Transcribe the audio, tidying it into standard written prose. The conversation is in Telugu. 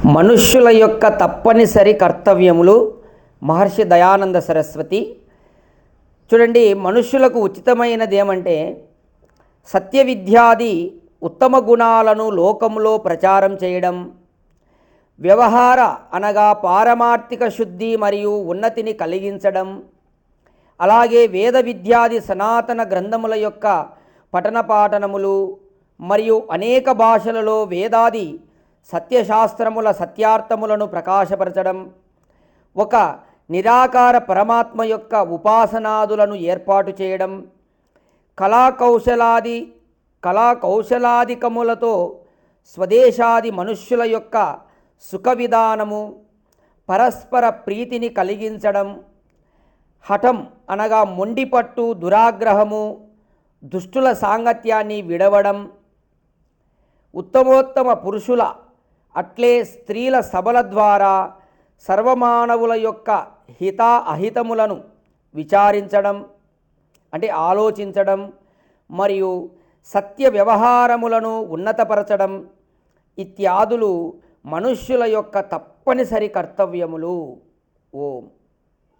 మనుష్యుల యొక్క తప్పనిసరి కర్తవ్యములు. మహర్షి దయానంద సరస్వతి. చూడండి, మనుష్యులకు ఉచితమైనది ఏమంటే సత్య విద్యాది ఉత్తమ గుణాలను లోకంలో ప్రచారం చేయడం, వ్యవహార అనగా పారమార్థిక శుద్ధి మరియు ఉన్నతిని కలిగించడం, అలాగే వేద విద్యాది సనాతన గ్రంథముల యొక్క పఠన పాఠనములు మరియు అనేక భాషలలో వేదాది సత్యశాస్త్రముల సత్యార్థములను ప్రకాశపరచడం, ఒక నిరాకార పరమాత్మ యొక్క ఉపాసనాదులను ఏర్పాటు చేయడం, కళాకౌశలాదికములతో స్వదేశాది మనుష్యుల యొక్క సుఖ విధానము, పరస్పర ప్రీతిని కలిగించడం, హఠం అనగా మొండిపట్టు, దురాగ్రహము, దుష్టుల సాంగత్యాన్ని విడవడం, ఉత్తమోత్తమ పురుషుల అట్లే స్త్రీల సభల ద్వారా సర్వమానవుల యొక్క హిత అహితములను విచారించడం అంటే ఆలోచించడం, మరియు సత్య వ్యవహారములను ఉన్నతపరచడం ఇత్యాదులు మనుష్యుల యొక్క తప్పనిసరి కర్తవ్యములు. ఓం.